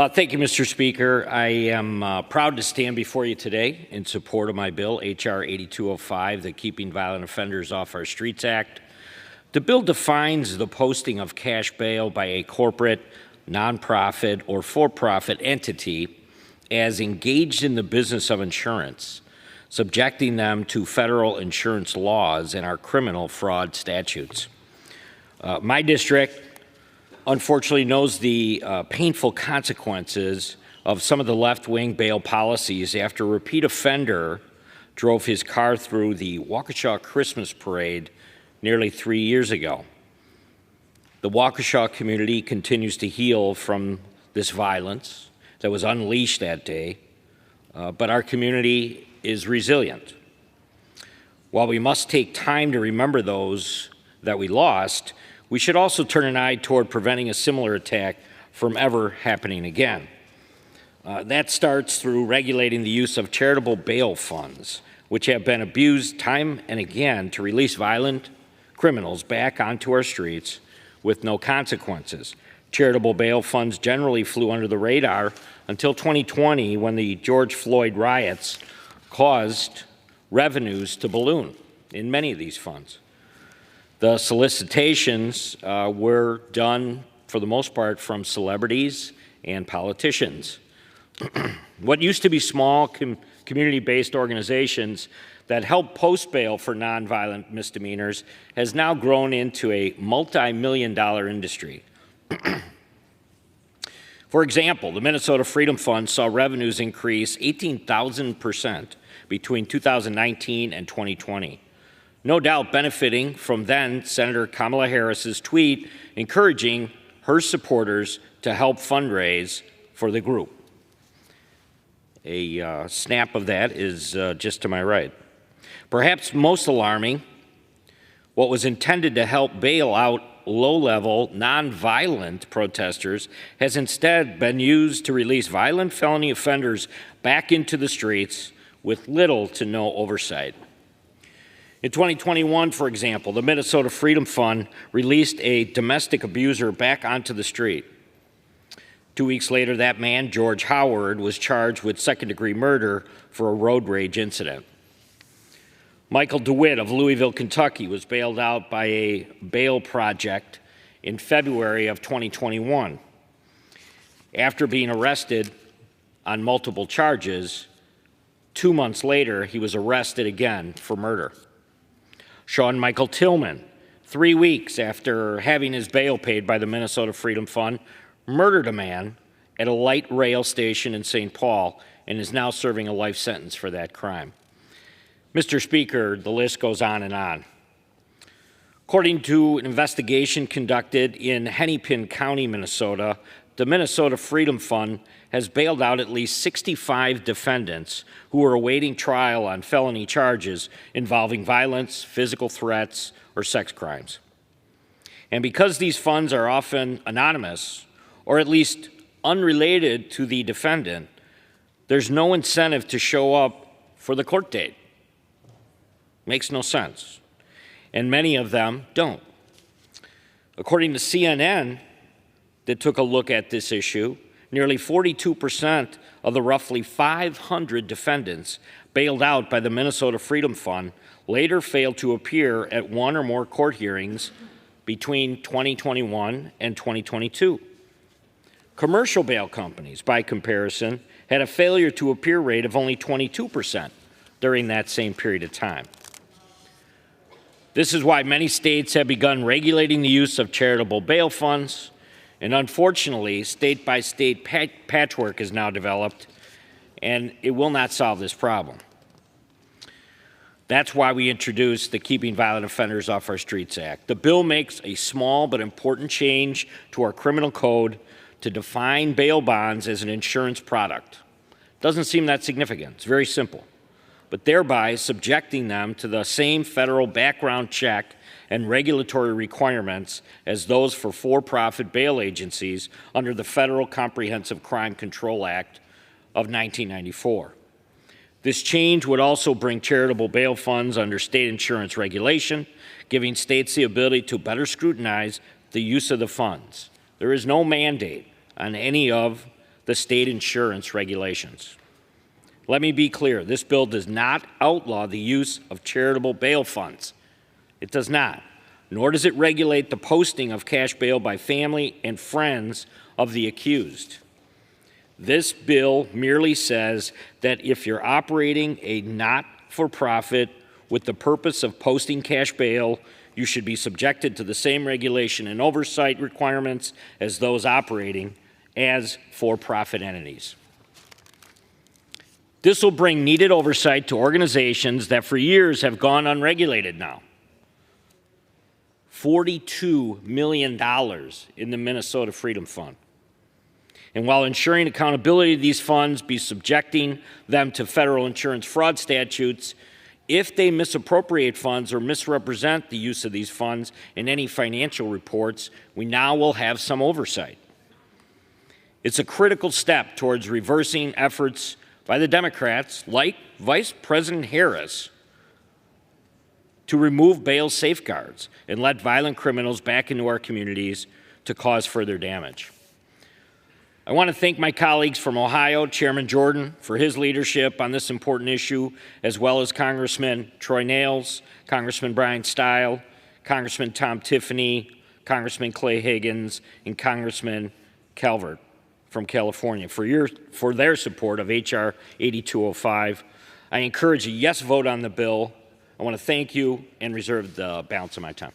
Thank you, Mr. Speaker. I am proud to stand before you today in support of my bill, H.R. 8205, the Keeping Violent Offenders Off Our Streets Act. The bill defines the posting of cash bail by a corporate, nonprofit, or for-profit entity as engaged in the business of insurance, subjecting them to federal insurance laws and our criminal fraud statutes. My district unfortunately knows the painful consequences of some of the left-wing bail policies after a repeat offender drove his car through the Waukesha Christmas Parade nearly 3 years ago. The Waukesha community continues to heal from this violence that was unleashed that day, but our community is resilient. While we must take time to remember those that we lost, we should also turn an eye toward preventing a similar attack from ever happening again. That starts through regulating the use of charitable bail funds, which have been abused time and again to release violent criminals back onto our streets with no consequences. Charitable bail funds generally flew under the radar until 2020, when the George Floyd riots caused revenues to balloon in many of these funds. The solicitations were done, for the most part, from celebrities and politicians. What used to be small community-based organizations that help post bail for nonviolent misdemeanors has now grown into a multi-million-dollar industry. For example, the Minnesota Freedom Fund saw revenues increase 18,000% between 2019 and 2020. No doubt benefiting from then Senator Kamala Harris's tweet encouraging her supporters to help fundraise for the group. A snap of that is just to my right. Perhaps most alarming, what was intended to help bail out low-level, nonviolent protesters has instead been used to release violent felony offenders back into the streets with little to no oversight. In 2021, for example, the Minnesota Freedom Fund released a domestic abuser back onto the street. 2 weeks later, that man, George Howard, was charged with second-degree murder for a road rage incident. Michael DeWitt of Louisville, Kentucky, was bailed out by a bail project in February of 2021. After being arrested on multiple charges, 2 months later, he was arrested again for murder. Sean Michael Tillman, 3 weeks after having his bail paid by the Minnesota Freedom Fund, murdered a man at a light rail station in St. Paul and is now serving a life sentence for that crime. Mr. Speaker, the list goes on and on. According to an investigation conducted in Hennepin County, Minnesota, the Minnesota Freedom Fund has bailed out at least 65 defendants who are awaiting trial on felony charges involving violence, physical threats, or sex crimes. And because these funds are often anonymous, or at least unrelated to the defendant, there's no incentive to show up for the court date. Makes no sense. And many of them don't. According to CNN, that took a look at this issue, nearly 42% of the roughly 500 defendants bailed out by the Minnesota Freedom Fund later failed to appear at one or more court hearings between 2021 and 2022. Commercial bail companies, by comparison, had a failure to appear rate of only 22% during that same period of time. This is why many states have begun regulating the use of charitable bail funds, and unfortunately, state-by-state patchwork is now developed, and it will not solve this problem. That's why we introduced the Keeping Violent Offenders Off Our Streets Act. The bill makes a small but important change to our criminal code to define bail bonds as an insurance product. Doesn't seem that significant. It's very simple. But thereby subjecting them to the same federal background check and regulatory requirements as those for-profit bail agencies under the Federal Comprehensive Crime Control Act of 1994. This change would also bring charitable bail funds under state insurance regulation, giving states the ability to better scrutinize the use of the funds. There is no mandate on any of the state insurance regulations. Let me be clear, this bill does not outlaw the use of charitable bail funds. It does not, nor does it regulate the posting of cash bail by family and friends of the accused. This bill merely says that if you're operating a not-for-profit with the purpose of posting cash bail, you should be subjected to the same regulation and oversight requirements as those operating as for-profit entities. This will bring needed oversight to organizations that for years have gone unregulated now. $42 million in the Minnesota Freedom Fund. And while ensuring accountability of these funds, be subjecting them to federal insurance fraud statutes, if they misappropriate funds or misrepresent the use of these funds in any financial reports, we now will have some oversight. It's a critical step towards reversing efforts by the Democrats, like Vice President Harris, to remove bail safeguards and let violent criminals back into our communities to cause further damage. I want to thank my colleagues from Ohio, Chairman Jordan, for his leadership on this important issue, as well as Congressman Troy Nails, Congressman Brian Stile, Congressman Tom Tiffany, Congressman Clay Higgins, and Congressman Calvert from California for their support of H.R. 8205. I encourage a yes vote on the bill. I want to thank you and reserve the balance of my time.